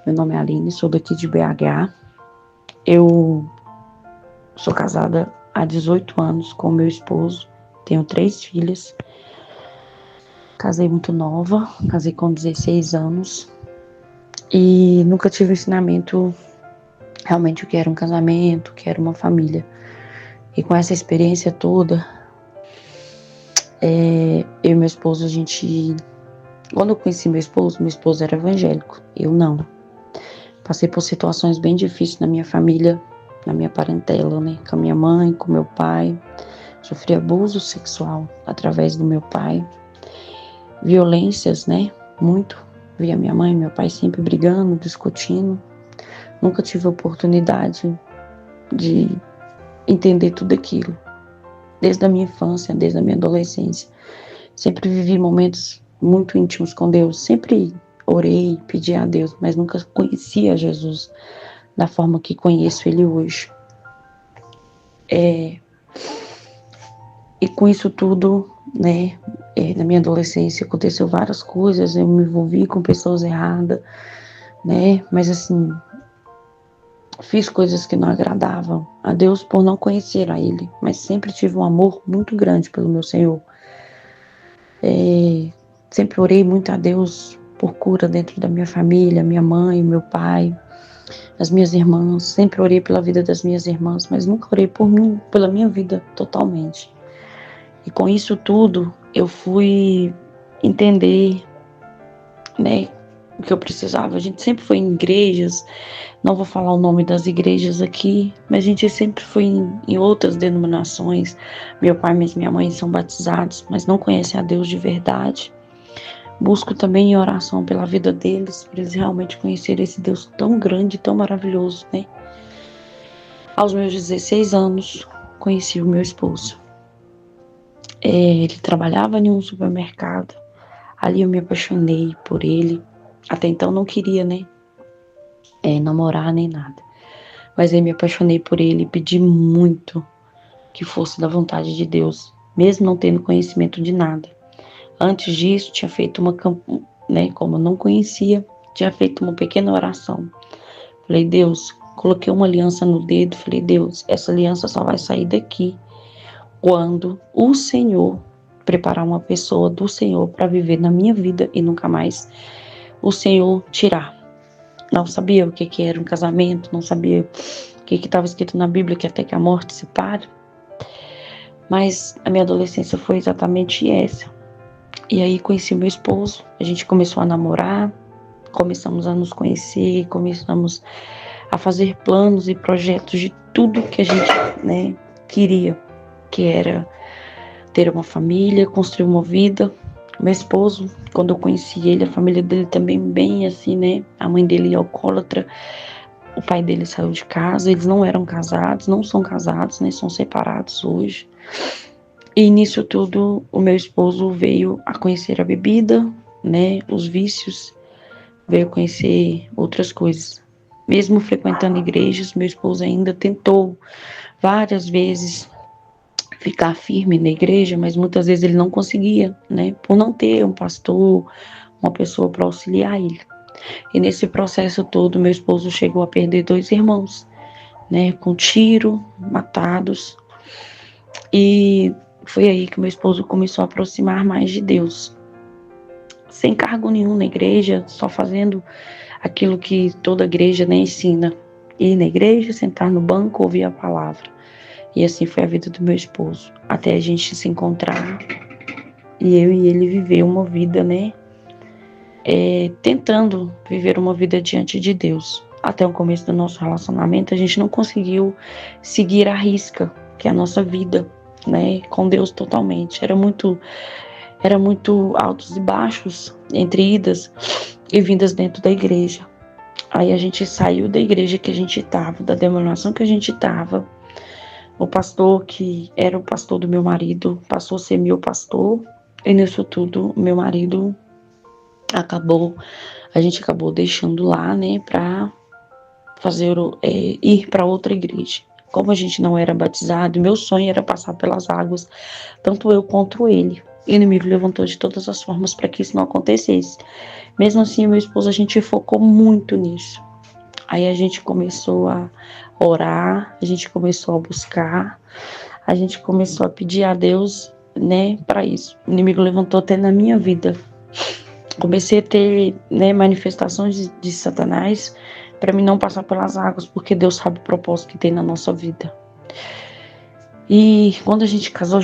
Meu nome é Aline, sou daqui de BH. Eu sou casada há 18 anos com meu esposo, tenho 3 filhas. Casei muito nova, casei com 16 anos e nunca tive ensinamento realmente o que era um casamento, o que era uma família. E com essa experiência toda, eu e meu esposo, quando eu conheci meu esposo era evangélico, eu não. Passei por situações bem difíceis na minha família, na minha parentela, né? Com a minha mãe, com meu pai. Sofri abuso sexual através do meu pai. Violências, né? Muito. Via minha mãe e meu pai sempre brigando, discutindo. Nunca tive a oportunidade de entender tudo aquilo. Desde a minha infância, desde a minha adolescência. Sempre vivi momentos muito íntimos com Deus. Sempre orei, pedi a Deus, mas nunca conhecia Jesus da forma que conheço Ele hoje. E com isso tudo, né, na minha adolescência aconteceu várias coisas, eu me envolvi com pessoas erradas, né, mas assim, fiz coisas que não agradavam a Deus por não conhecer a Ele, mas sempre tive um amor muito grande pelo meu Senhor. Sempre orei muito a Deus por cura dentro da minha família, minha mãe, meu pai, as minhas irmãs. Sempre orei pela vida das minhas irmãs, mas nunca orei por mim, pela minha vida totalmente. E com isso tudo, eu fui entender, né, o que eu precisava. A gente sempre foi em igrejas, não vou falar o nome das igrejas aqui, mas a gente sempre foi em outras denominações. Meu pai e minha mãe são batizados, mas não conhecem a Deus de verdade. Busco também em oração pela vida deles, para eles realmente conhecerem esse Deus tão grande, tão maravilhoso, né? Aos meus 16 anos, conheci o meu esposo. Ele trabalhava em um supermercado. Ali eu me apaixonei por ele. Até então não queria, né? Namorar nem nada. Mas aí me apaixonei por ele e pedi muito que fosse da vontade de Deus, mesmo não tendo conhecimento de nada. Antes disso, tinha feito uma campanha, né? Como eu não conhecia, tinha feito uma pequena oração. Falei, Deus, coloquei uma aliança no dedo. Falei, Deus, essa aliança só vai sair daqui quando o Senhor preparar uma pessoa do Senhor para viver na minha vida e nunca mais o Senhor tirar. Não sabia o que era um casamento, não sabia o que estava escrito na Bíblia, que até que a morte separe. Mas a minha adolescência foi exatamente essa. E aí conheci meu esposo, a gente começou a namorar, começamos a nos conhecer, começamos a fazer planos e projetos de tudo que a gente, né, queria, que era ter uma família, construir uma vida. Meu esposo, quando eu conheci ele, a família dele também bem assim, né, a mãe dele é alcoólatra, o pai dele saiu de casa, eles não eram casados, não são casados, né, são separados hoje. E nisso tudo, o meu esposo veio a conhecer a bebida, né, os vícios, veio conhecer outras coisas. Mesmo frequentando igrejas, meu esposo ainda tentou várias vezes ficar firme na igreja, mas muitas vezes ele não conseguia, né, por não ter um pastor, uma pessoa para auxiliar ele. E nesse processo todo, meu esposo chegou a perder 2 irmãos, né, com tiro, matados. E foi aí que meu esposo começou a aproximar mais de Deus. Sem cargo nenhum na igreja, só fazendo aquilo que toda igreja, né, ensina. Ir na igreja, sentar no banco, ouvir a palavra. E assim foi a vida do meu esposo. Até a gente se encontrar e eu e ele viver uma vida, né, tentando viver uma vida diante de Deus. Até o começo do nosso relacionamento, a gente não conseguiu seguir à risca, que é a nossa vida, né, com Deus totalmente. Era muito altos e baixos, entre idas e vindas dentro da igreja. Aí a gente saiu da igreja que a gente estava, da denominação que a gente estava. O pastor, que era o pastor do meu marido, passou a ser meu pastor. E nisso tudo, meu marido a gente acabou deixando lá, né, para ir para outra igreja. Como a gente não era batizado, meu sonho era passar pelas águas, tanto eu quanto ele. e o inimigo levantou de todas as formas para que isso não acontecesse. Mesmo assim, meu esposo, a gente focou muito nisso. Aí a gente começou a orar, a gente começou a buscar, a gente começou a pedir a Deus, né, para isso. O inimigo levantou até na minha vida. Comecei a ter, né, manifestações de Satanás para mim não passar pelas águas, porque Deus sabe o propósito que tem na nossa vida. E quando a gente casou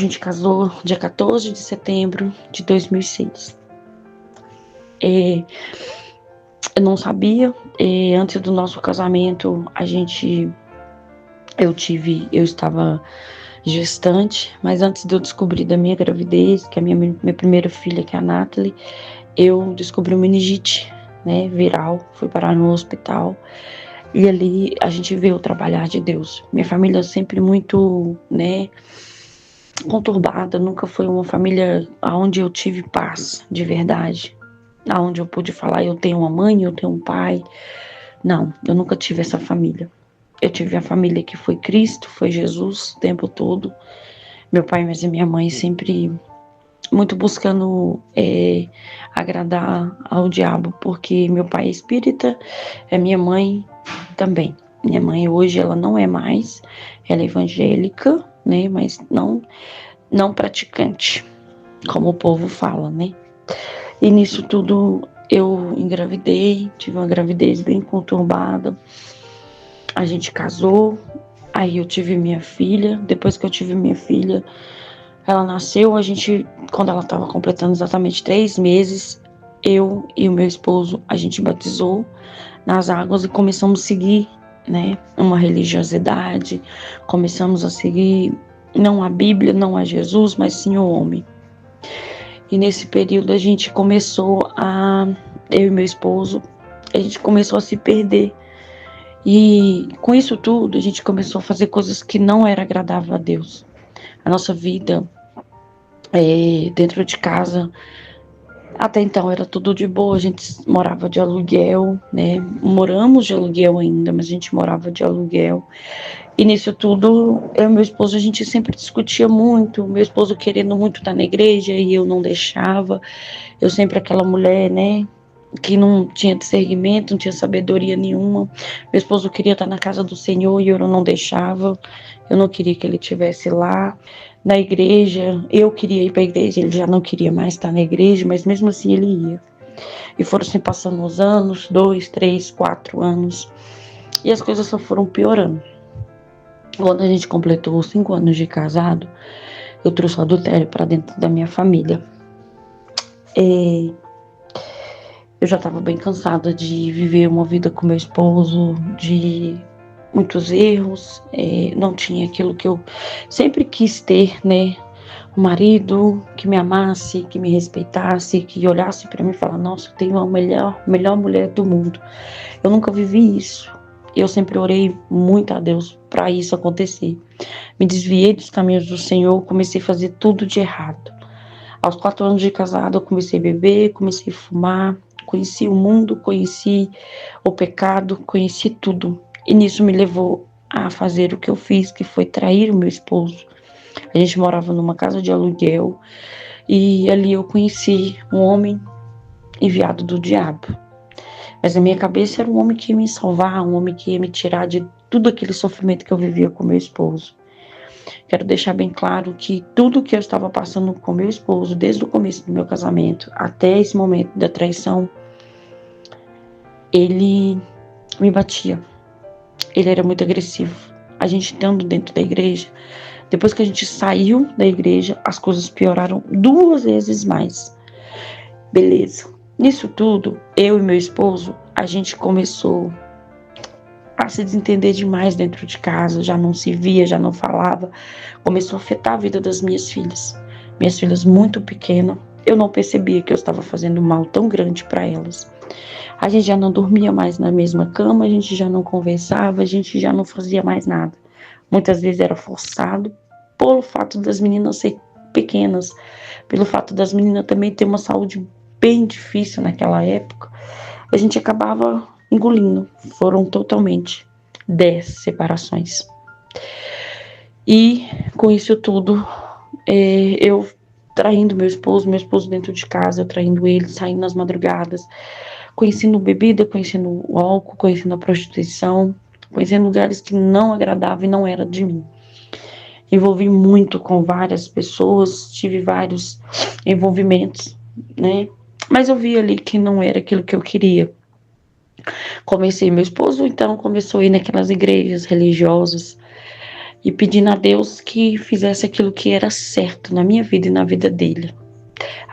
dia 14 de setembro de 2006. Eu não sabia, antes do nosso casamento, eu estava gestante, mas antes de eu descobrir da minha gravidez, que é a minha primeira filha, que é a Nathalie, eu descobri meningite, né, viral, fui parar no hospital, e ali a gente vê o trabalhar de Deus. Minha família sempre muito, né, conturbada, nunca foi uma família onde eu tive paz, de verdade, onde eu pude falar, eu tenho uma mãe, eu tenho um pai. Não, eu nunca tive essa família. Eu tive a família que foi Cristo, foi Jesus o tempo todo. Meu pai, mas e minha mãe sempre muito buscando agradar ao diabo, porque meu pai é espírita, minha mãe também. Minha mãe hoje, ela não é mais, ela é evangélica, né, mas não praticante, como o povo fala, né. E nisso tudo eu engravidei, tive uma gravidez bem conturbada, a gente casou, aí eu tive minha filha, depois que eu tive minha filha, ela nasceu, quando ela estava completando exatamente 3 meses, eu e o meu esposo, a gente batizou nas águas e começamos a seguir, né, uma religiosidade, começamos a seguir não a Bíblia, não a Jesus, mas sim o homem. E nesse período eu e meu esposo, a gente começou a se perder. E com isso tudo, a gente começou a fazer coisas que não era agradável a Deus. A nossa vida dentro de casa, até então era tudo de boa, a gente morava de aluguel, né? Moramos de aluguel ainda, mas a gente morava de aluguel. E nisso tudo, eu e meu esposo, a gente sempre discutia muito, meu esposo querendo muito estar na igreja e eu não deixava. Eu sempre aquela mulher, né, que não tinha discernimento, não tinha sabedoria nenhuma. Meu esposo queria estar na casa do Senhor e eu não deixava. Eu não queria que ele estivesse lá na igreja. Eu queria ir para a igreja, ele já não queria mais estar na igreja, mas mesmo assim ele ia. E foram se passando os anos, 2, 3, 4 anos, e as coisas só foram piorando. Quando a gente completou os 5 anos de casado, eu trouxe o adultério para dentro da minha família. Eu já estava bem cansada de viver uma vida com meu esposo, de muitos erros, não tinha aquilo que eu sempre quis ter, né? Um marido que me amasse, que me respeitasse, que olhasse para mim e falasse, nossa, eu tenho a melhor mulher do mundo. Eu nunca vivi isso. Eu sempre orei muito a Deus para isso acontecer. Me desviei dos caminhos do Senhor, comecei a fazer tudo de errado. Aos 4 anos de casado, eu comecei a beber, comecei a fumar, conheci o mundo, conheci o pecado, conheci tudo. E nisso me levou a fazer o que eu fiz, que foi trair o meu esposo. A gente morava numa casa de aluguel e ali eu conheci um homem enviado do diabo. Mas na minha cabeça era um homem que ia me salvar, um homem que ia me tirar de tudo aquele sofrimento que eu vivia com meu esposo. Quero deixar bem claro que tudo que eu estava passando com meu esposo, desde o começo do meu casamento até esse momento da traição, ele me batia. Ele era muito agressivo. A gente estando dentro da igreja, depois que a gente saiu da igreja, as coisas pioraram 2 vezes mais. Beleza. Nisso tudo, eu e meu esposo, a gente começou a se desentender demais dentro de casa, já não se via, já não falava. Começou a afetar a vida das minhas filhas. Minhas filhas muito pequenas, eu não percebia que eu estava fazendo um mal tão grande para elas. A gente já não dormia mais na mesma cama, a gente já não conversava, a gente já não fazia mais nada. Muitas vezes era forçado, pelo fato das meninas serem pequenas, pelo fato das meninas também ter uma saúde bem difícil naquela época, a gente acabava engolindo. Foram totalmente 10 separações. E com isso tudo, eu traindo meu esposo dentro de casa, eu traindo ele, saindo nas madrugadas, conhecendo bebida, conhecendo o álcool, conhecendo a prostituição, conhecendo lugares que não agradavam e não era de mim. Envolvi muito com várias pessoas, tive vários envolvimentos, né? Mas eu vi ali que não era aquilo que eu queria. Comecei, meu esposo então começou a ir naquelas igrejas religiosas e pedindo a Deus que fizesse aquilo que era certo na minha vida e na vida dele.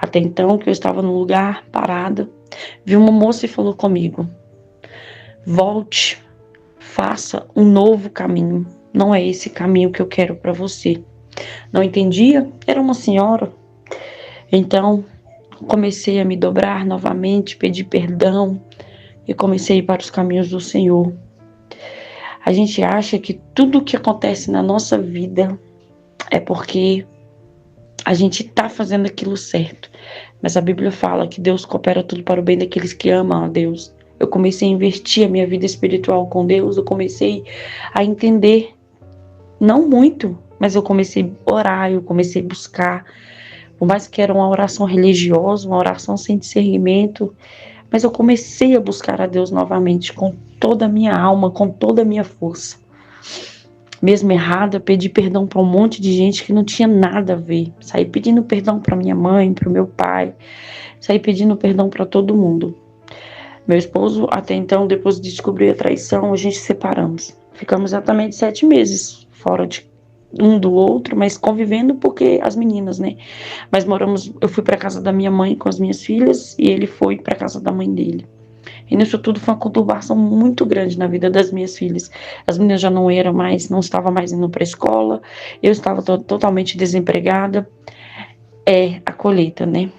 Até então, que eu estava num lugar parada, vi uma moça e falou comigo: volte, faça um novo caminho. Não é esse caminho que eu quero para você. Não entendia? Era uma senhora. Então, comecei a me dobrar novamente, pedir perdão e comecei a ir para os caminhos do Senhor. A gente acha que tudo que acontece na nossa vida é porque a gente está fazendo aquilo certo. Mas a Bíblia fala que Deus coopera tudo para o bem daqueles que amam a Deus. Eu comecei a investir a minha vida espiritual com Deus, eu comecei a entender, não muito, mas eu comecei a orar, eu comecei a buscar, por mais que era uma oração religiosa, uma oração sem discernimento, mas eu comecei a buscar a Deus novamente, com toda a minha alma, com toda a minha força. Mesmo errada, pedi perdão para um monte de gente que não tinha nada a ver. Saí pedindo perdão para minha mãe, para o meu pai, saí pedindo perdão para todo mundo. Meu esposo, até então, depois de descobrir a traição, a gente se separamos. Ficamos exatamente 7 meses fora de um do outro, mas convivendo porque as meninas, né? Mas eu fui para casa da minha mãe com as minhas filhas e ele foi para casa da mãe dele. E nisso tudo foi uma conturbação muito grande na vida das minhas filhas. As meninas já não estavam mais indo para a escola, eu estava totalmente desempregada. É a colheita, né?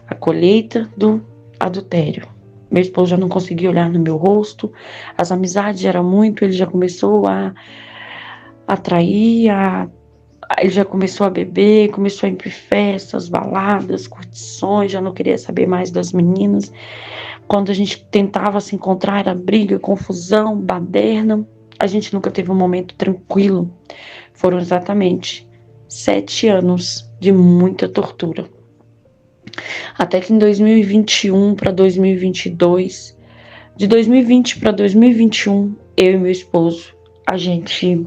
A colheita do adultério. Meu esposo já não conseguia olhar no meu rosto, as amizades eram muito, ele já começou a trair, ele já começou a beber, começou a ir para festas, baladas, curtições, já não queria saber mais das meninas. Quando a gente tentava se encontrar, era briga, confusão, baderna. A gente nunca teve um momento tranquilo. Foram exatamente 7 anos de muita tortura. Até que em 2021 para 2022, de 2020 para 2021, eu e meu esposo, a gente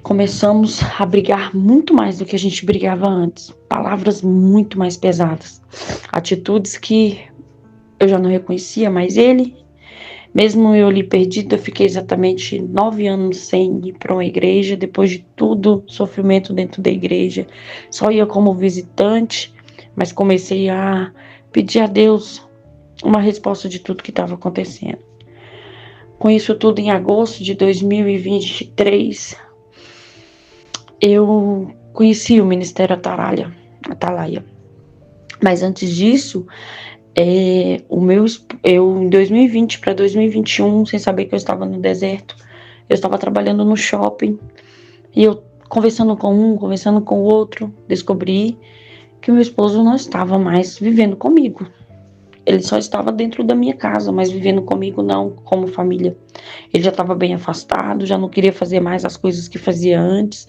começamos a brigar muito mais do que a gente brigava antes. Palavras muito mais pesadas. Atitudes que eu já não reconhecia mais ele. Mesmo eu ali perdida, eu fiquei exatamente 9 anos sem ir para uma igreja. Depois de tudo, sofrimento dentro da igreja. Só ia como visitante, mas comecei a pedir a Deus uma resposta de tudo que estava acontecendo. Com isso tudo, em agosto de 2023, eu conheci o Ministério Atalaia. Mas antes disso, eu em 2020 para 2021, sem saber que eu estava no deserto, eu estava trabalhando no shopping e eu conversando com um, conversando com o outro, descobri que o meu esposo não estava mais vivendo comigo. Ele só estava dentro da minha casa, mas vivendo comigo não, como família. Ele já estava bem afastado, já não queria fazer mais as coisas que fazia antes.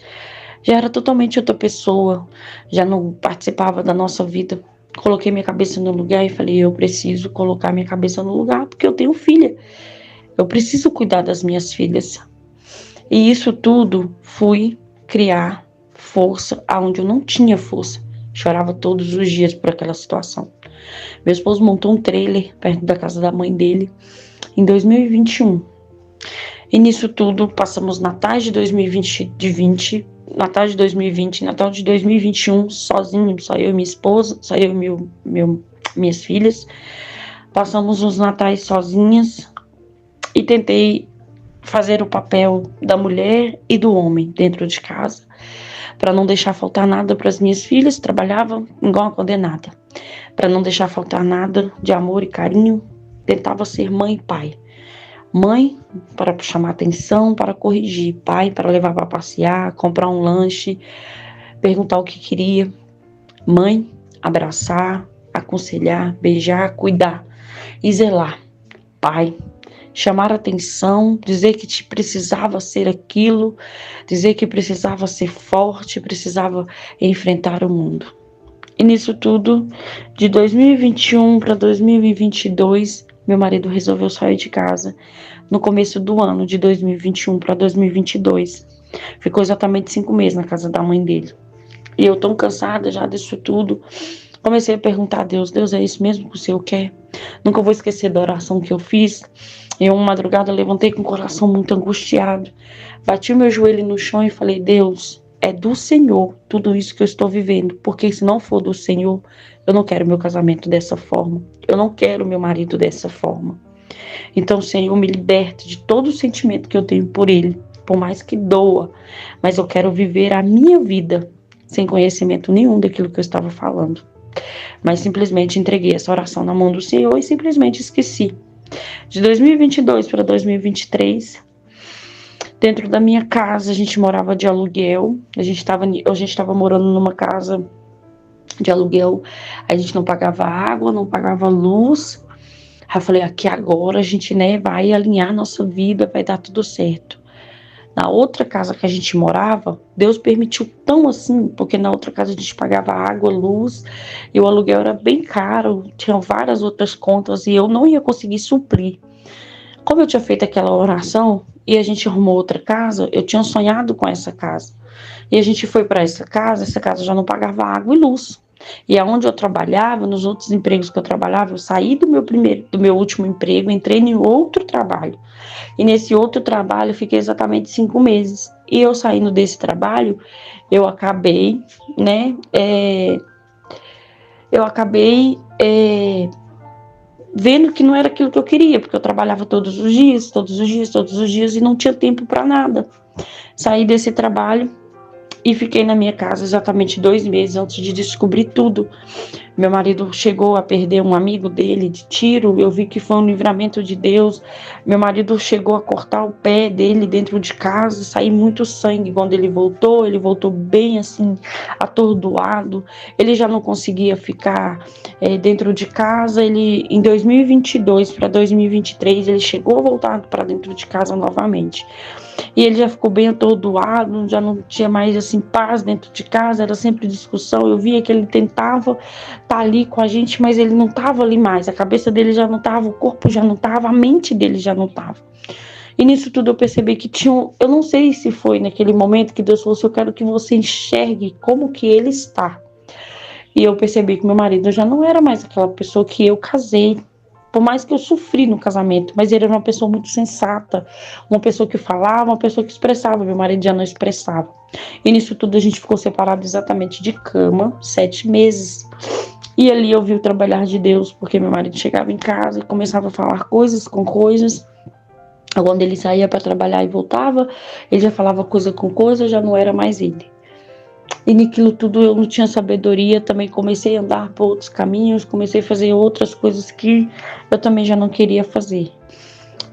Já era totalmente outra pessoa, já não participava da nossa vida. Coloquei minha cabeça no lugar e falei, eu preciso colocar minha cabeça no lugar, porque eu tenho filha. Eu preciso cuidar das minhas filhas. E isso tudo fui criar força aonde eu não tinha força. Chorava todos os dias por aquela situação. Meu esposo montou um trailer perto da casa da mãe dele em 2021. E nisso tudo, passamos Natal de 2020, Natal de 2020, Natal de 2021, sozinho, só eu e minha esposa, só eu e minhas filhas. Passamos os natais sozinhas e tentei fazer o papel da mulher e do homem dentro de casa, para não deixar faltar nada para as minhas filhas. Trabalhava igual uma condenada, para não deixar faltar nada de amor e carinho. Tentava ser mãe e pai. Mãe, para chamar atenção, para corrigir. Pai, para levar para passear, comprar um lanche, perguntar o que queria. Mãe, abraçar, aconselhar, beijar, cuidar e zelar. Pai, chamar atenção, dizer que te precisava ser aquilo, dizer que precisava ser forte, precisava enfrentar o mundo. E nisso tudo, de 2021 para 2022, meu marido resolveu sair de casa no começo do ano de 2021 para 2022. Ficou exatamente 5 meses na casa da mãe dele. E eu tão cansada já disso tudo, comecei a perguntar a Deus, Deus, é isso mesmo que o Senhor quer? Nunca vou esquecer da oração que eu fiz. Eu, uma madrugada, levantei com o coração muito angustiado. Bati o meu joelho no chão e falei, Deus, é do Senhor tudo isso que eu estou vivendo. Porque se não for do Senhor, eu não quero meu casamento dessa forma. Eu não quero meu marido dessa forma. Então, Senhor, me liberte de todo o sentimento que eu tenho por ele. Por mais que doa. Mas eu quero viver a minha vida sem conhecimento nenhum daquilo que eu estava falando. Mas simplesmente entreguei essa oração na mão do Senhor e simplesmente esqueci. De 2022 para 2023, dentro da minha casa, a gente morava de aluguel. A gente estava morando numa casa de aluguel. A gente não pagava água, não pagava luz. Aí eu falei, aqui agora a gente, vai alinhar nossa vida, vai dar tudo certo. Na outra casa que a gente morava, Deus permitiu tão assim, porque na outra casa a gente pagava água, luz, e o aluguel era bem caro, tinha várias outras contas e eu não ia conseguir suprir. Como eu tinha feito aquela oração e a gente arrumou outra casa, eu tinha sonhado com essa casa. E a gente foi para essa casa já não pagava água e luz. E aonde eu trabalhava, nos outros empregos que eu trabalhava, eu saí do meu último emprego, entrei em outro trabalho. E nesse outro trabalho eu fiquei exatamente 5 meses. E eu saindo desse trabalho, eu acabei, vendo que não era aquilo que eu queria, porque eu trabalhava todos os dias e não tinha tempo para nada. Saí desse trabalho e fiquei na minha casa exatamente 2 meses antes de descobrir tudo. Meu marido chegou a perder um amigo dele de tiro, eu vi que foi um livramento de Deus. Meu marido chegou a cortar o pé dele dentro de casa, saiu muito sangue. Quando ele voltou bem assim, atordoado. Ele já não conseguia ficar dentro de casa. Ele, em 2022 para 2023, ele chegou a voltar para dentro de casa novamente. E ele já ficou bem atordoado, já não tinha mais assim paz dentro de casa, era sempre discussão. Eu via que ele tentava estar ali com a gente, mas ele não estava ali mais. A cabeça dele já não estava, o corpo já não estava, a mente dele já não estava. E nisso tudo eu percebi que eu não sei se foi naquele momento que Deus falou assim, eu quero que você enxergue como que ele está. E eu percebi que meu marido já não era mais aquela pessoa que eu casei. Por mais que eu sofri no casamento, mas ele era uma pessoa muito sensata, uma pessoa que falava, uma pessoa que expressava, meu marido já não expressava. E nisso tudo a gente ficou separado exatamente de cama, 7 meses. E ali eu vi o trabalhar de Deus, porque meu marido chegava em casa e começava a falar coisas com coisas. Quando ele saía para trabalhar e voltava, ele já falava coisa com coisa, já não era mais ele. E naquilo tudo eu não tinha sabedoria, também comecei a andar por outros caminhos, comecei a fazer outras coisas que eu também já não queria fazer.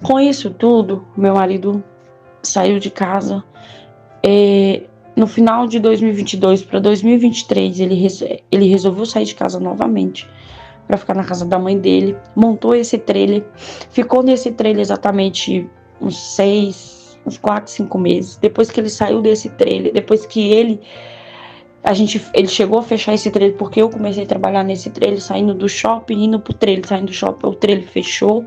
Com isso tudo, meu marido saiu de casa. No final de 2022 para 2023, ele resolveu sair de casa novamente para ficar na casa da mãe dele. Montou esse trailer, ficou nesse trailer exatamente uns 4, 5 meses. Depois que ele saiu desse trailer, depois que ele chegou a fechar esse trailer, porque eu comecei a trabalhar nesse trailer, saindo do shopping, indo pro trailer, saindo do shopping, o trailer fechou,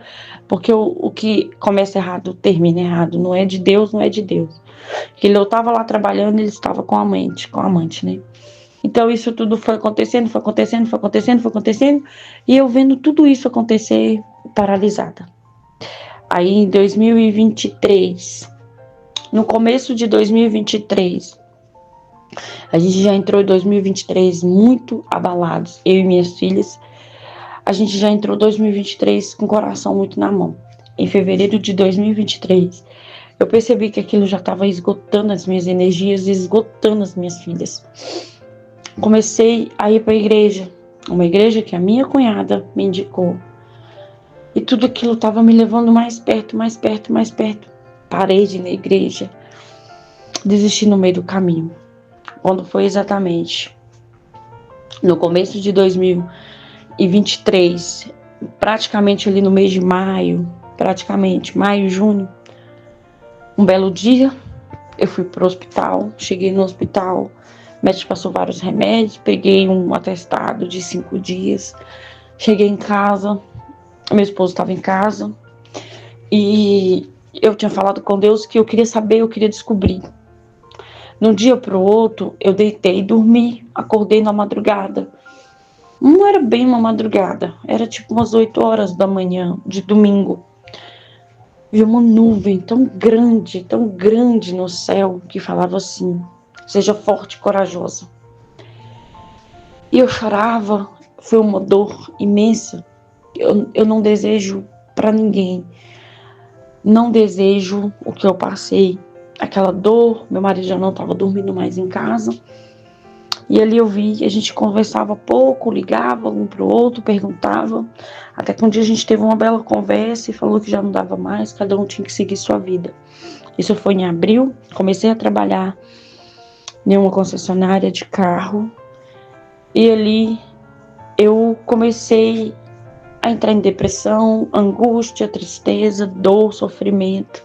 porque o que começa errado, termina errado, não é de Deus, não é de Deus. Eu estava lá trabalhando, ele estava com a amante, né? Então isso tudo foi acontecendo, e eu vendo tudo isso acontecer, paralisada. Aí em 2023, no começo de 2023, a gente já entrou em 2023 muito abalados, eu e minhas filhas. A gente já entrou em 2023 com o coração muito na mão. Em fevereiro de 2023, eu percebi que aquilo já estava esgotando as minhas energias, esgotando as minhas filhas. Comecei a ir para a igreja, uma igreja que a minha cunhada me indicou. E tudo aquilo estava me levando mais perto. Parei de ir na igreja, desisti no meio do caminho. Quando foi exatamente no começo de 2023, praticamente ali no mês de maio, praticamente maio, junho. Um belo dia, eu fui pro hospital, cheguei no hospital, o médico passou vários remédios, peguei um atestado de 5 dias, cheguei em casa, meu esposo estava em casa, e eu tinha falado com Deus que eu queria saber, eu queria descobrir. De um dia para o outro, eu deitei, dormi, acordei na madrugada. Não era bem uma madrugada, era tipo umas 8 horas da manhã, de domingo. Vi uma nuvem tão grande no céu, que falava assim: seja forte e corajosa. E eu chorava, foi uma dor imensa. Eu não desejo para ninguém, não desejo o que eu passei. Aquela dor, meu marido já não estava dormindo mais em casa. E ali eu vi, a gente conversava pouco, ligava um para o outro, perguntava. Até que um dia a gente teve uma bela conversa e falou que já não dava mais, cada um tinha que seguir sua vida. Isso foi em abril, comecei a trabalhar em uma concessionária de carro. E ali eu comecei a entrar em depressão, angústia, tristeza, dor, sofrimento.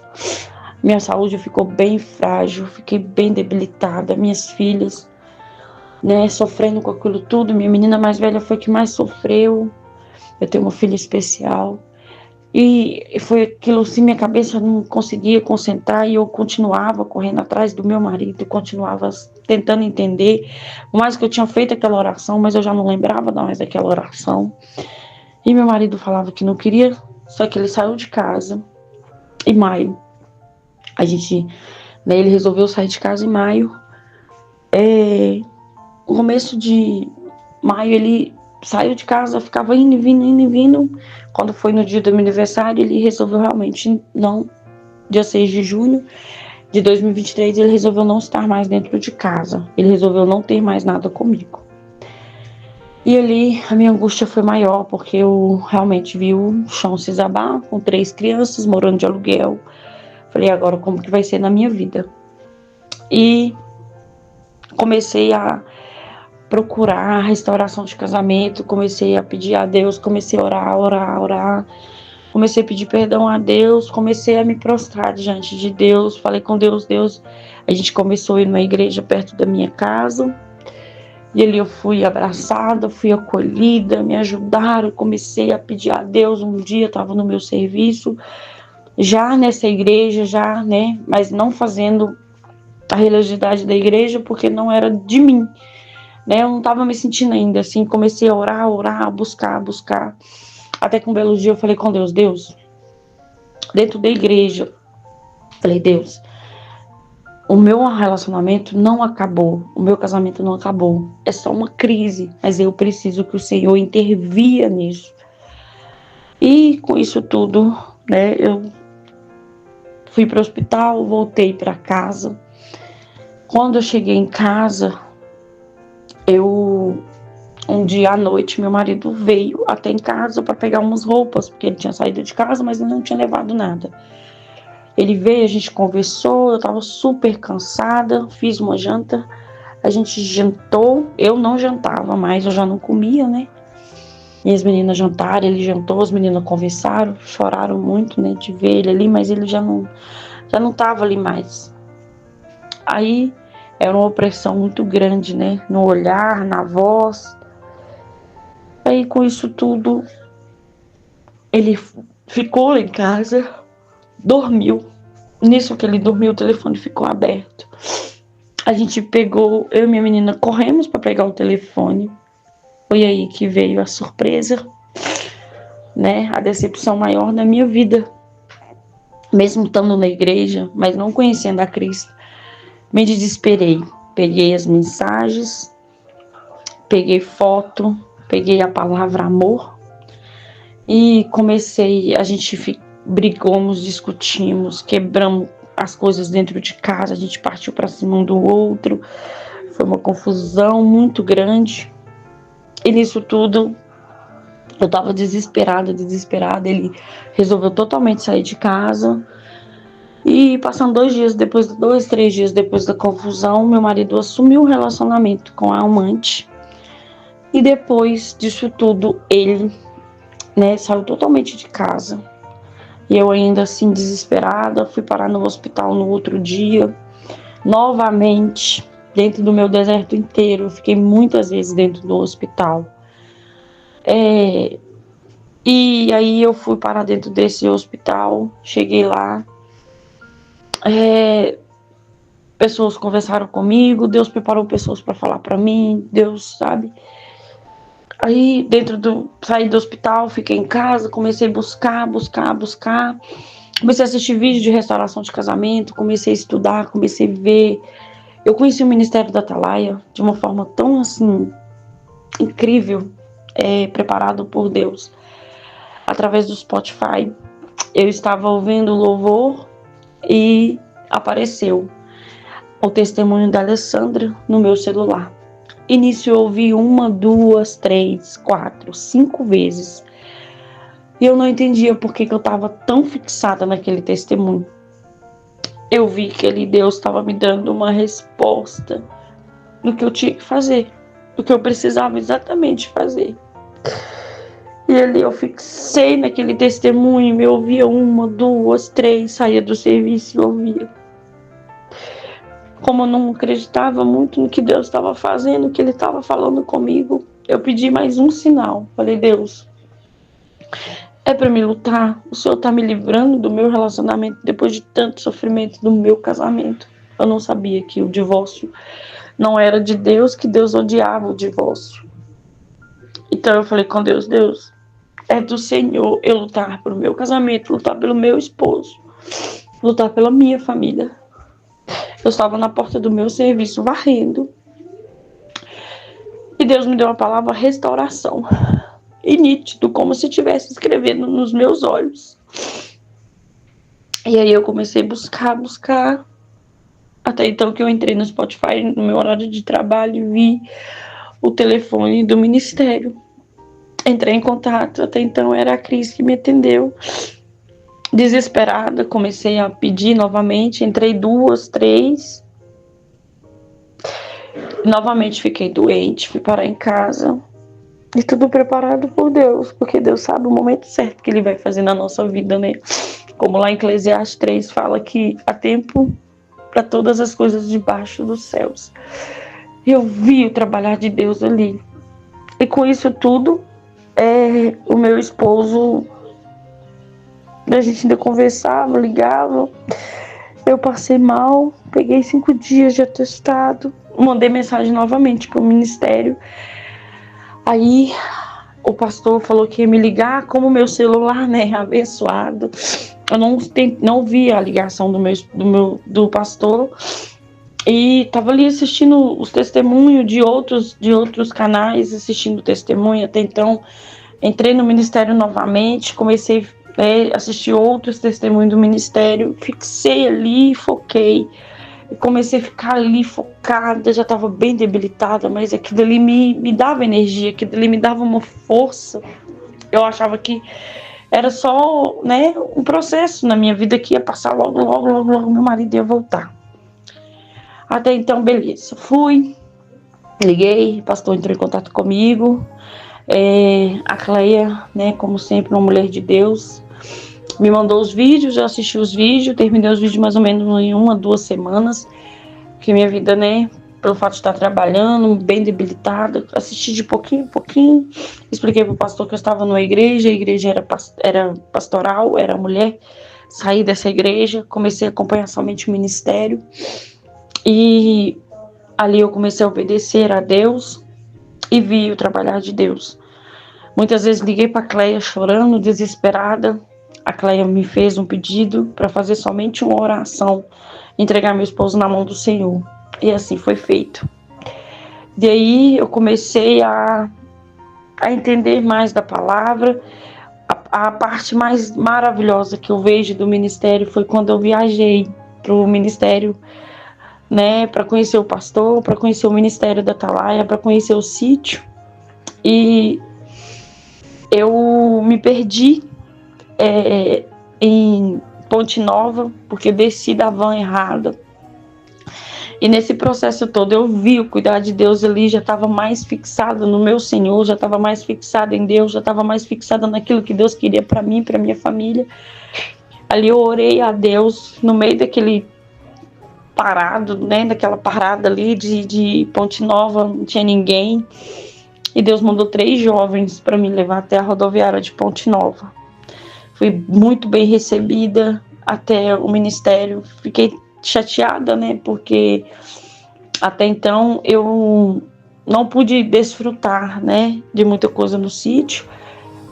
Minha saúde ficou bem frágil, fiquei bem debilitada. Minhas filhas, sofrendo com aquilo tudo. Minha menina mais velha foi que mais sofreu. Eu tenho uma filha especial. E foi aquilo assim, minha cabeça não conseguia concentrar e eu continuava correndo atrás do meu marido, continuava tentando entender. Por mais que eu tinha feito aquela oração, mas eu já não lembrava mais daquela oração. E meu marido falava que não queria, só que ele saiu de casa em maio. Ele resolveu sair de casa em maio. No começo de maio ele saiu de casa, ficava indo e vindo. Quando foi no dia do meu aniversário, ele resolveu realmente não, dia 6 de junho de 2023, ele resolveu não estar mais dentro de casa. Ele resolveu não ter mais nada comigo. E ali a minha angústia foi maior, porque eu realmente vi o chão se desabar, com 3 crianças, morando de aluguel. Falei, agora como que vai ser na minha vida? E comecei a procurar a restauração de casamento, comecei a pedir a Deus, comecei a orar. Comecei a pedir perdão a Deus, comecei a me prostrar diante de Deus. Falei com Deus, a gente começou a ir numa igreja perto da minha casa. E ali eu fui abraçada, fui acolhida, me ajudaram. Comecei a pedir a Deus. Um dia estava no meu serviço, já nessa igreja, mas não fazendo a religiosidade da igreja, porque não era de mim, Eu não estava me sentindo ainda assim. Comecei a orar, buscar. Até que um belo dia eu falei com Deus, dentro da igreja, falei, Deus, o meu relacionamento não acabou, o meu casamento não acabou, é só uma crise, mas eu preciso que o Senhor intervia nisso. E com isso tudo, eu fui para o hospital, voltei para casa. Quando eu cheguei em casa, um dia à noite, meu marido veio até em casa para pegar umas roupas, porque ele tinha saído de casa, mas ele não tinha levado nada. Ele veio, a gente conversou, eu estava super cansada, fiz uma janta, a gente jantou, eu não jantava mais, eu já não comia, Minhas meninas jantaram, ele jantou, as meninas conversaram, choraram muito, de ver ele ali, mas ele já não estava ali mais. Aí era uma opressão muito grande, no olhar, na voz. Aí com isso tudo, ele ficou lá em casa, dormiu. Nisso que ele dormiu, o telefone ficou aberto. A gente pegou, eu e minha menina corremos para pegar o telefone. Foi aí que veio a surpresa, a decepção maior da minha vida. Mesmo estando na igreja, mas não conhecendo a Cristo, me desesperei. Peguei as mensagens, peguei foto, peguei a palavra amor e comecei, a gente brigamos, discutimos, quebramos as coisas dentro de casa, a gente partiu para cima um do outro, foi uma confusão muito grande. E nisso tudo, eu estava desesperada, ele resolveu totalmente sair de casa. E passando 3 dias depois da confusão, meu marido assumiu o relacionamento com a amante. E depois disso tudo, ele, saiu totalmente de casa. E eu ainda assim desesperada, fui parar no hospital no outro dia, novamente, dentro do meu deserto inteiro. Eu fiquei muitas vezes dentro do hospital. E aí eu fui parar dentro desse hospital, cheguei lá, pessoas conversaram comigo, Deus preparou pessoas para falar para mim, Deus sabe. Aí saí do hospital, fiquei em casa, comecei a buscar. Comecei a assistir vídeos de restauração de casamento, comecei a estudar, comecei a ver. Eu conheci o Ministério da Atalaia de uma forma tão assim incrível, preparado por Deus. Através do Spotify, eu estava ouvindo louvor e apareceu o testemunho da Alessandra no meu celular. Início eu ouvi 1, 2, 3, 4, 5 vezes. E eu não entendia por que eu estava tão fixada naquele testemunho. Eu vi que Deus estava me dando uma resposta no que eu tinha que fazer, do que eu precisava exatamente fazer. E ali eu fixei naquele testemunho, eu ouvia 1, 2, 3, saía do serviço e ouvia. Como eu não acreditava muito no que Deus estava fazendo, no que Ele estava falando comigo, eu pedi mais um sinal. Falei, Deus, é para me lutar? O Senhor está me livrando do meu relacionamento depois de tanto sofrimento do meu casamento. Eu não sabia que o divórcio não era de Deus, que Deus odiava o divórcio. Então eu falei com Deus, é do Senhor eu lutar pelo meu casamento, lutar pelo meu esposo, lutar pela minha família. Eu estava na porta do meu serviço varrendo e Deus me deu a palavra restauração. E nítido, como se estivesse escrevendo nos meus olhos. E aí eu comecei a buscar. Até então que eu entrei no Spotify, no meu horário de trabalho, e vi o telefone do ministério. Entrei em contato, até então era a Cris que me atendeu. Desesperada, comecei a pedir novamente, entrei 2, 3. Novamente fiquei doente, fui parar em casa. E tudo preparado por Deus, porque Deus sabe o momento certo que Ele vai fazer na nossa vida, né? Como lá em Eclesiastes 3 fala que há tempo para todas as coisas debaixo dos céus. Eu vi o trabalhar de Deus ali. E com isso tudo, o meu esposo, a gente ainda conversava, ligava. Eu passei mal, peguei 5 dias de atestado, mandei mensagem novamente para o ministério. Aí o pastor falou que ia me ligar, como o meu celular, né, abençoado. Eu não vi a ligação do pastor. E tava ali assistindo os testemunhos de outros canais, assistindo o testemunho. Até então, entrei no ministério novamente, comecei a assistir outros testemunhos do ministério, fixei ali, foquei. Comecei a ficar ali focada, já estava bem debilitada, mas aquilo ali me dava energia, aquilo ali me dava uma força. Eu achava que era só, né, um processo na minha vida que ia passar logo meu marido ia voltar. Até então, beleza. Fui, liguei, o pastor entrou em contato comigo. A Cleia, né, como sempre, uma mulher de Deus, me mandou os vídeos, eu assisti os vídeos, terminei os vídeos mais ou menos em 1, 2 semanas, porque minha vida, né, pelo fato de estar trabalhando, bem debilitada, assisti de pouquinho em pouquinho, expliquei pro pastor que eu estava numa igreja, a igreja era pastoral, era mulher, saí dessa igreja, comecei a acompanhar somente o ministério, e ali eu comecei a obedecer a Deus, e vi o trabalhar de Deus. Muitas vezes liguei para a Cleia chorando, desesperada. A Cleia me fez um pedido para fazer somente uma oração, entregar meu esposo na mão do Senhor. E assim foi feito. Daí eu comecei a entender mais da palavra. A parte mais maravilhosa que eu vejo do ministério foi quando eu viajei para o ministério, né, para conhecer o pastor, para conhecer o ministério da Atalaia, para conhecer o sítio. E eu me perdi em Ponte Nova, porque desci da van errada. E nesse processo todo eu vi o cuidar de Deus ali, já estava mais fixada no meu Senhor, já estava mais fixada em Deus, já estava mais fixada naquilo que Deus queria para mim, para minha família. Ali eu orei a Deus no meio daquele parado, né, daquela parada ali de Ponte Nova, não tinha ninguém. E Deus mandou 3 jovens para me levar até a rodoviária de Ponte Nova. Fui muito bem recebida até o ministério. Fiquei chateada, né, porque até então eu não pude desfrutar, né, de muita coisa no sítio,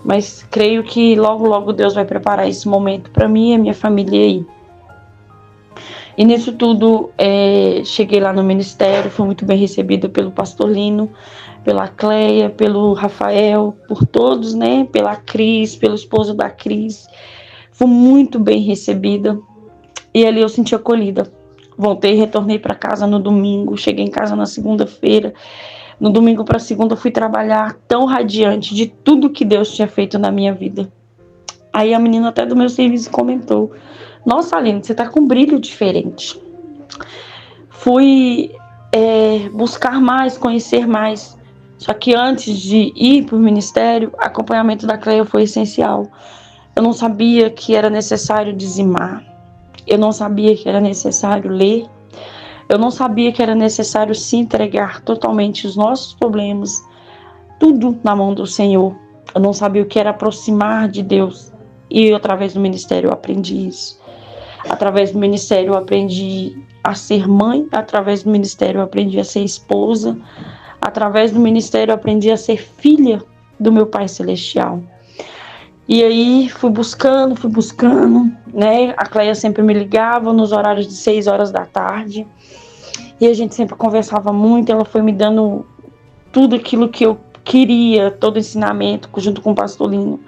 mas creio que logo, logo Deus vai preparar esse momento para mim e a minha família aí. E nisso tudo, cheguei lá no ministério, fui muito bem recebida pelo pastor Lino, pela Cleia, pelo Rafael, por todos, né, pela Cris, pelo esposo da Cris. Fui muito bem recebida e ali eu senti acolhida. Voltei, retornei para casa no domingo, cheguei em casa na segunda-feira. No domingo para segunda fui trabalhar tão radiante de tudo que Deus tinha feito na minha vida. Aí a menina até do meu serviço comentou: nossa, Aline, você tá com um brilho diferente. Fui buscar mais, conhecer mais. Só que antes de ir para o ministério, o acompanhamento da Cleia foi essencial. Eu não sabia que era necessário dizimar. Eu não sabia que era necessário ler. Eu não sabia que era necessário se entregar totalmente os nossos problemas, tudo na mão do Senhor. Eu não sabia o que era aproximar de Deus. E através do ministério eu aprendi isso. Através do ministério eu aprendi a ser mãe. Através do ministério eu aprendi a ser esposa. Através do ministério eu aprendi a ser filha do meu Pai Celestial. E aí fui buscando, né? A Cleia sempre me ligava nos horários de 6 horas da tarde. E a gente sempre conversava muito. Ela foi me dando tudo aquilo que eu queria, todo o ensinamento, junto com o pastor Lino,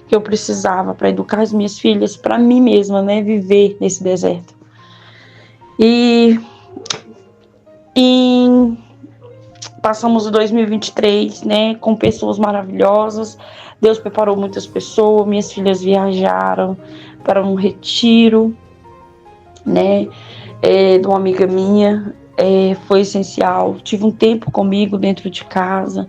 que eu precisava para educar as minhas filhas, para mim mesma, né? Viver nesse deserto. E passamos o 2023, né, com pessoas maravilhosas. Deus preparou muitas pessoas. Minhas filhas viajaram para um retiro, né, de uma amiga minha. Foi essencial. Tive um tempo comigo dentro de casa.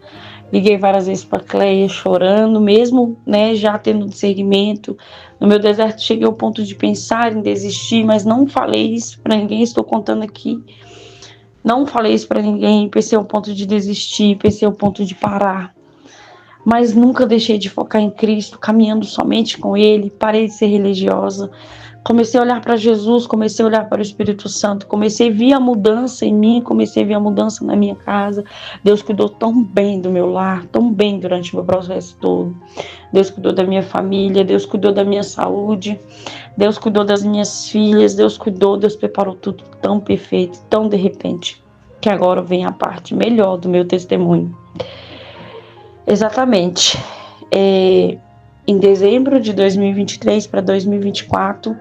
Liguei várias vezes para a Cleia, chorando, mesmo, né, já tendo discernimento. No meu deserto cheguei ao ponto de pensar em desistir, mas não falei isso para ninguém. Estou contando aqui. Não falei isso para ninguém, pensei ao ponto de desistir, pensei ao ponto de parar. Mas nunca deixei de focar em Cristo, caminhando somente com Ele. Parei de ser religiosa. Comecei a olhar para Jesus, comecei a olhar para o Espírito Santo. Comecei a ver a mudança em mim, comecei a ver a mudança na minha casa. Deus cuidou tão bem do meu lar, tão bem durante o meu processo todo. Deus cuidou da minha família, Deus cuidou da minha saúde. Deus cuidou das minhas filhas, Deus preparou tudo tão perfeito, tão de repente, que agora vem a parte melhor do meu testemunho. Exatamente. Em dezembro de 2023 para 2024,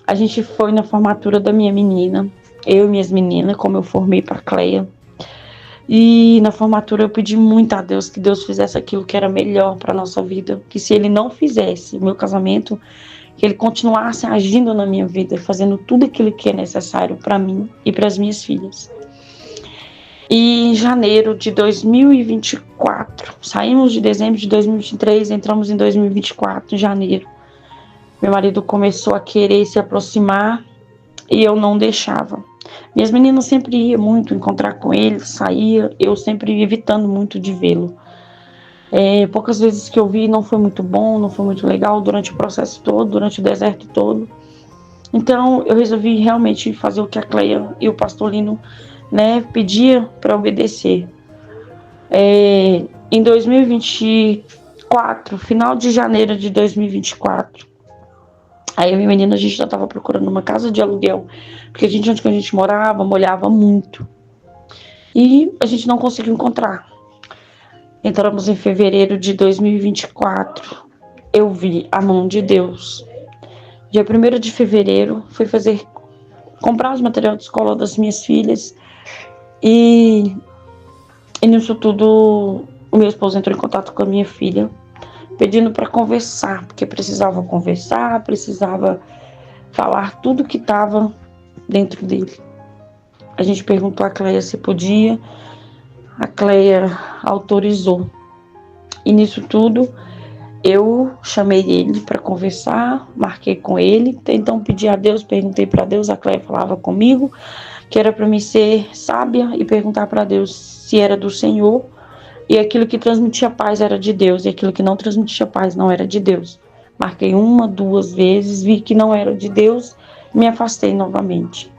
a gente foi na formatura da minha menina, eu e minhas meninas, como eu formei para a Cleia. E na formatura eu pedi muito a Deus que Deus fizesse aquilo que era melhor para a nossa vida, que se Ele não fizesse o meu casamento, que Ele continuasse agindo na minha vida, fazendo tudo aquilo que é necessário para mim e para as minhas filhas. E em janeiro de 2024, saímos de dezembro de 2023, entramos em 2024, em janeiro. Meu marido começou a querer se aproximar e eu não deixava. Minhas meninas sempre iam muito encontrar com ele, saía, eu sempre evitando muito de vê-lo. Poucas vezes que eu vi não foi muito bom, não foi muito legal durante o processo todo, durante o deserto todo. Então eu resolvi realmente fazer o que a Cleia e o pastor Lino, né, pedia para obedecer. Em 2024, final de janeiro de 2024, aí a minha menina, a gente já estava procurando uma casa de aluguel, porque onde a gente morava, molhava muito. E a gente não conseguiu encontrar. Entramos em fevereiro de 2024. Eu vi a mão de Deus. Dia 1º de fevereiro, fui comprar os materiais de escola das minhas filhas. E nisso tudo, o meu esposo entrou em contato com a minha filha, pedindo para conversar, porque precisava conversar, precisava falar tudo que estava dentro dele. A gente perguntou a Cleia se podia, a Cleia autorizou. E nisso tudo, eu chamei ele para conversar, marquei com ele, então pedi a Deus, perguntei para Deus, a Cléia falava comigo, que era para mim ser sábia e perguntar para Deus se era do Senhor, e aquilo que transmitia paz era de Deus, e aquilo que não transmitia paz não era de Deus. Marquei 1, 2 vezes, vi que não era de Deus, me afastei novamente.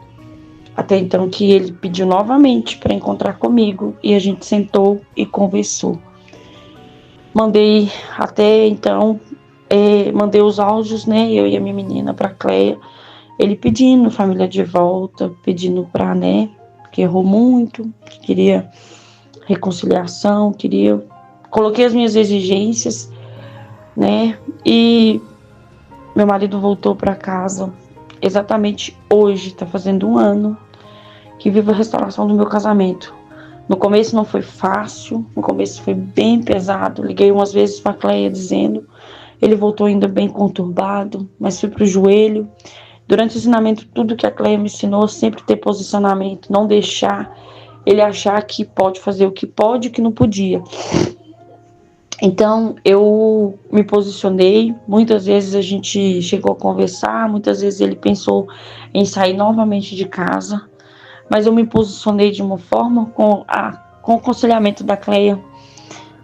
Até então que ele pediu novamente para encontrar comigo, e a gente sentou e conversou. Mandei até então, mandei os áudios, né, eu e a minha menina para Cléia, ele pedindo família de volta, pedindo para, né, que errou muito, que queria reconciliação, coloquei as minhas exigências, né, e meu marido voltou para casa exatamente hoje, tá fazendo 1 ano, que vivo a restauração do meu casamento. No começo não foi fácil, no começo foi bem pesado. Liguei umas vezes para a Cléia dizendo, ele voltou ainda bem conturbado, mas fui para o joelho. Durante o ensinamento, tudo que a Cléia me ensinou, sempre ter posicionamento, não deixar ele achar que pode fazer o que pode e o que não podia. Então, eu me posicionei, muitas vezes a gente chegou a conversar, muitas vezes ele pensou em sair novamente de casa, mas eu me posicionei de uma forma com o aconselhamento da Cléia.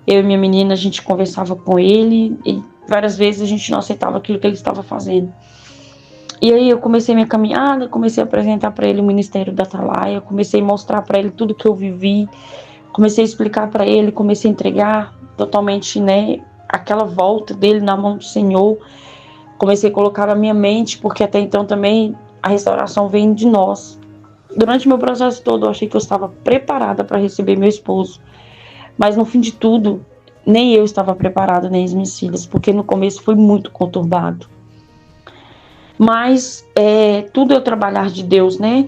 Eu e minha menina, a gente conversava com ele e várias vezes a gente não aceitava aquilo que ele estava fazendo. E aí eu comecei minha caminhada, comecei a apresentar para ele o Ministério da Atalaia, comecei a mostrar para ele tudo que eu vivi, comecei a explicar para ele, comecei a entregar totalmente, né, aquela volta dele na mão do Senhor. Comecei a colocar na minha mente, porque até então também a restauração vem de nós. Durante meu processo todo, eu achei que eu estava preparada para receber meu esposo. Mas no fim de tudo, nem eu estava preparada, nem as minhas filhas, porque no começo foi muito conturbado. Mas tudo é o trabalhar de Deus, né?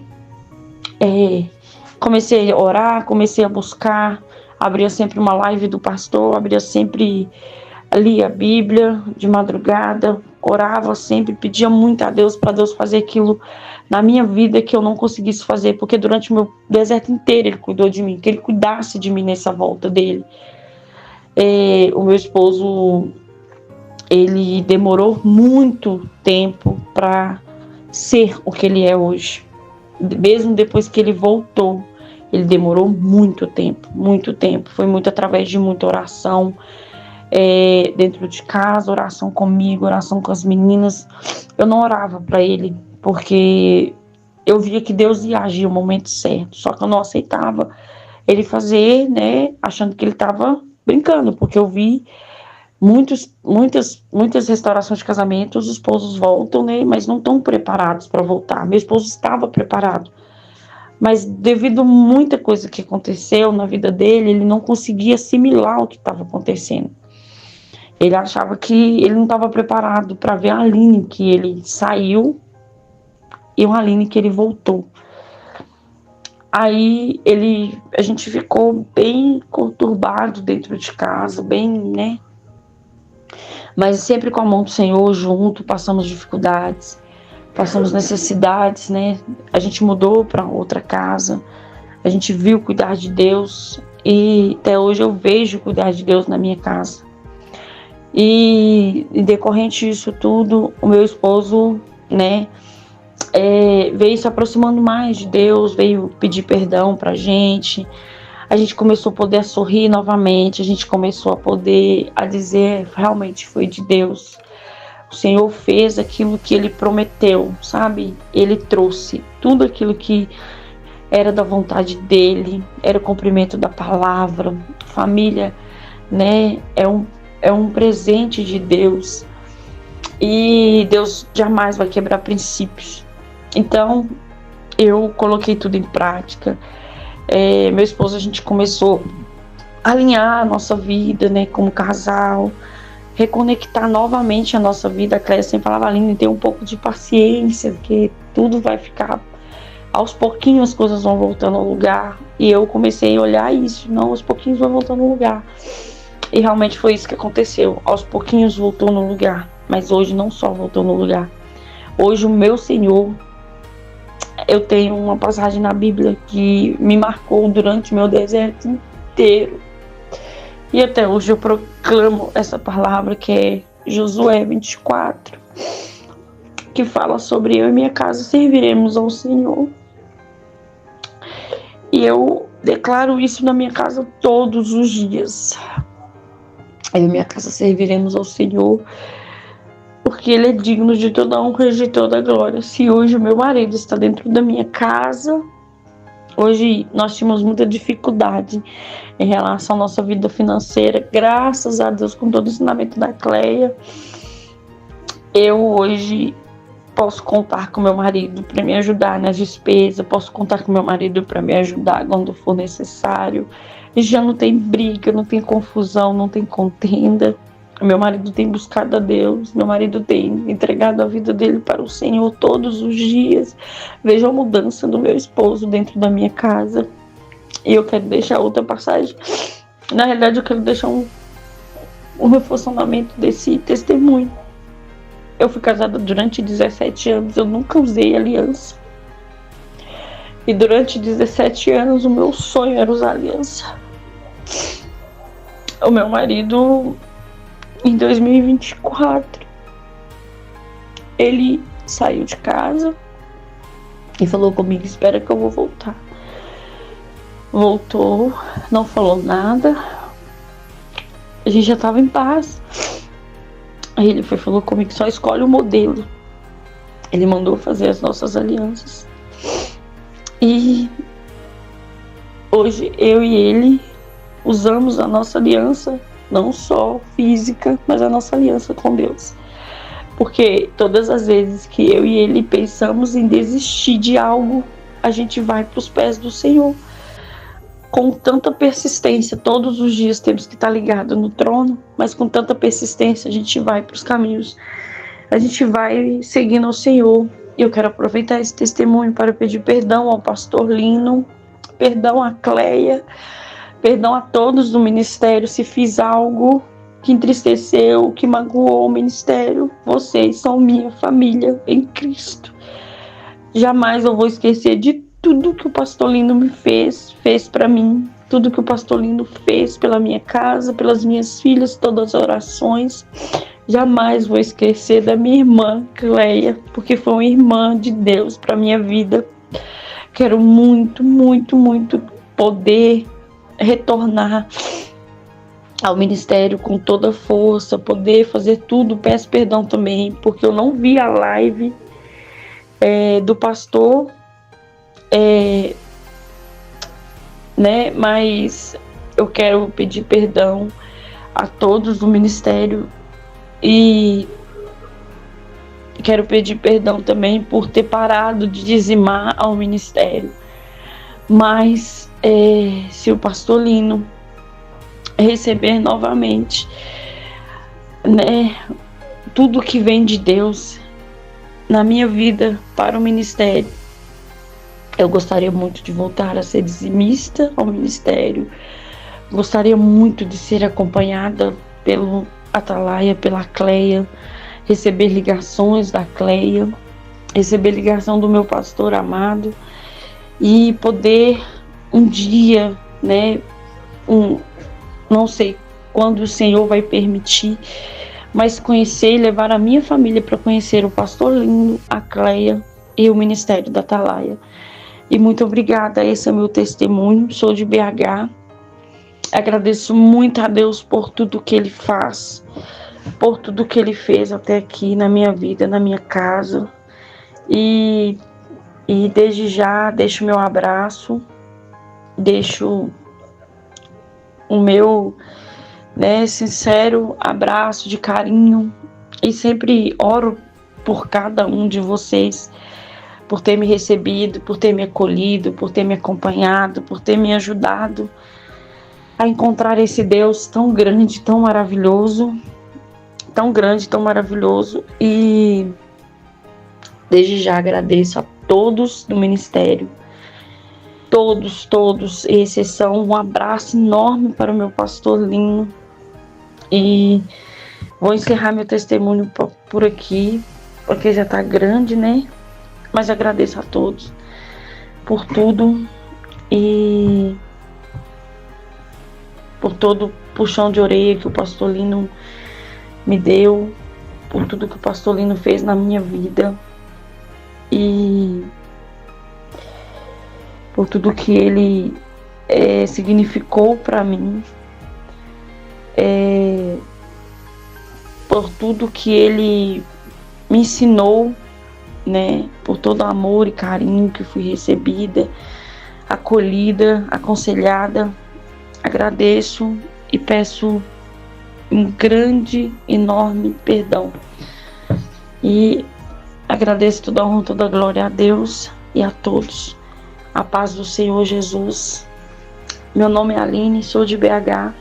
Comecei a orar, comecei a buscar, abria sempre uma live do pastor, abria sempre, lia a Bíblia de madrugada, orava sempre, pedia muito a Deus para Deus fazer aquilo na minha vida que eu não conseguisse fazer, porque durante o meu deserto inteiro ele cuidou de mim, que ele cuidasse de mim nessa volta dele. O meu esposo, ele demorou muito tempo para ser o que ele é hoje. Mesmo depois que ele voltou, ele demorou muito tempo, muito tempo. Foi muito através de muita oração, dentro de casa, oração comigo, oração com as meninas. Eu não orava para ele, porque eu via que Deus ia agir no momento certo, só que eu não aceitava ele fazer, né, achando que ele estava brincando, porque eu vi muitas restaurações de casamento, os esposos voltam, né, mas não estão preparados para voltar. Meu esposo estava preparado, mas devido a muita coisa que aconteceu na vida dele, ele não conseguia assimilar o que estava acontecendo. Ele achava que ele não estava preparado para ver a Aline que ele saiu e uma Aline que ele voltou. Aí a gente ficou bem conturbado dentro de casa, bem, né? Mas sempre com a mão do Senhor junto, passamos dificuldades, passamos necessidades, né? A gente mudou para outra casa, a gente viu cuidar de Deus e até hoje eu vejo cuidar de Deus na minha casa. E decorrente disso tudo, o meu esposo, né, veio se aproximando mais de Deus, veio pedir perdão pra gente. A gente começou a poder sorrir novamente, a gente começou a poder dizer, realmente foi de Deus. O Senhor fez aquilo que Ele prometeu, sabe? Ele trouxe tudo aquilo que era da vontade dEle, era o cumprimento da palavra. Família, né, é um presente de Deus. E Deus jamais vai quebrar princípios. Então, eu coloquei tudo em prática. Meu esposo, a gente começou a alinhar a nossa vida, né, como casal, reconectar novamente a nossa vida. A Cléia sempre falava, Aline, tem um pouco de paciência, porque tudo vai ficar, aos pouquinhos as coisas vão voltando ao lugar. E eu comecei a olhar isso, não, aos pouquinhos vai voltando ao lugar. E realmente foi isso que aconteceu, aos pouquinhos voltou no lugar. Mas hoje não só voltou no lugar, hoje o meu Senhor, eu tenho uma passagem na Bíblia que me marcou durante o meu deserto inteiro. E até hoje eu proclamo essa palavra que é Josué 24, que fala sobre eu e minha casa serviremos ao Senhor. E eu declaro isso na minha casa todos os dias. Eu e minha casa serviremos ao Senhor, porque Ele é digno de toda honra e de toda glória. Se hoje o meu marido está dentro da minha casa, hoje nós tínhamos muita dificuldade em relação à nossa vida financeira, graças a Deus, com todo o ensinamento da Cleia, eu hoje posso contar com meu marido para me ajudar nas despesas, posso contar com meu marido para me ajudar quando for necessário. E já não tem briga, não tem confusão, não tem contenda. Meu marido tem buscado a Deus, meu marido tem entregado a vida dele para o Senhor todos os dias. Vejo a mudança do meu esposo dentro da minha casa. E eu quero deixar outra passagem. Na realidade, eu quero deixar um reforçamento desse testemunho. Eu fui casada durante 17 anos, eu nunca usei aliança. E durante 17 anos, o meu sonho era usar aliança. O meu marido, em 2024, ele saiu de casa e falou comigo: espera que eu vou voltar. Voltou, não falou nada, a gente já estava em paz. Aí ele falou comigo: só escolhe o modelo. Ele mandou fazer as nossas alianças. E hoje eu e ele usamos a nossa aliança, não só física, mas a nossa aliança com Deus. Porque todas as vezes que eu e ele pensamos em desistir de algo, a gente vai para os pés do Senhor. Com tanta persistência, todos os dias temos que estar ligado no trono, mas com tanta persistência a gente vai para os caminhos, a gente vai seguindo ao Senhor. E eu quero aproveitar esse testemunho para pedir perdão ao pastor Lino, perdão à Cleia, perdão a todos do ministério se fiz algo que entristeceu, que magoou o ministério. Vocês são minha família em Cristo. Jamais eu vou esquecer de tudo que o pastor Lino me fez para mim, tudo que o pastor Lino fez pela minha casa, pelas minhas filhas, todas as orações. Jamais vou esquecer da minha irmã Cleia, porque foi uma irmã de Deus para minha vida. Quero muito, muito, muito poder retornar ao ministério com toda a força, poder fazer tudo. Peço perdão também, porque eu não vi a live do pastor, né? Mas eu quero pedir perdão a todos do ministério e quero pedir perdão também por ter parado de dizimar ao ministério. Mas se o pastor Lino receber novamente, né, tudo que vem de Deus na minha vida para o ministério, eu gostaria muito de voltar a ser dizimista ao ministério. Gostaria muito de ser acompanhada pelo Atalaia, pela Cleia, receber ligações da Cleia, receber ligação do meu pastor amado e poder um dia, né, não sei quando o Senhor vai permitir, mas conhecer e levar a minha família para conhecer o pastor Lino, a Cleia e o ministério da Atalaia. E muito obrigada, esse é o meu testemunho, sou de BH, agradeço muito a Deus por tudo que Ele faz, por tudo que Ele fez até aqui na minha vida, na minha casa, e desde já deixo meu abraço, deixo o meu, né, sincero abraço de carinho, e sempre oro por cada um de vocês, por ter me recebido, por ter me acolhido, por ter me acompanhado, por ter me ajudado a encontrar esse Deus tão grande, tão maravilhoso, tão grande, tão maravilhoso. E desde já agradeço a todos do ministério, todos, exceção, um abraço enorme para o meu pastor Lino. E vou encerrar meu testemunho por aqui, porque já está grande, né? Mas agradeço a todos por tudo e por todo puxão de orelha que o pastor Lino me deu, por tudo que o pastor Lino fez na minha vida e por tudo que ele significou para mim, por tudo que ele me ensinou, né, por todo o amor e carinho que fui recebida, acolhida, aconselhada. Agradeço e peço um grande, enorme perdão. E agradeço toda a honra, toda a glória a Deus e a todos. A paz do Senhor Jesus. Meu nome é Aline, sou de BH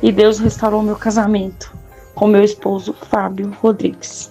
e Deus restaurou meu casamento com meu esposo Fábio Rodrigues.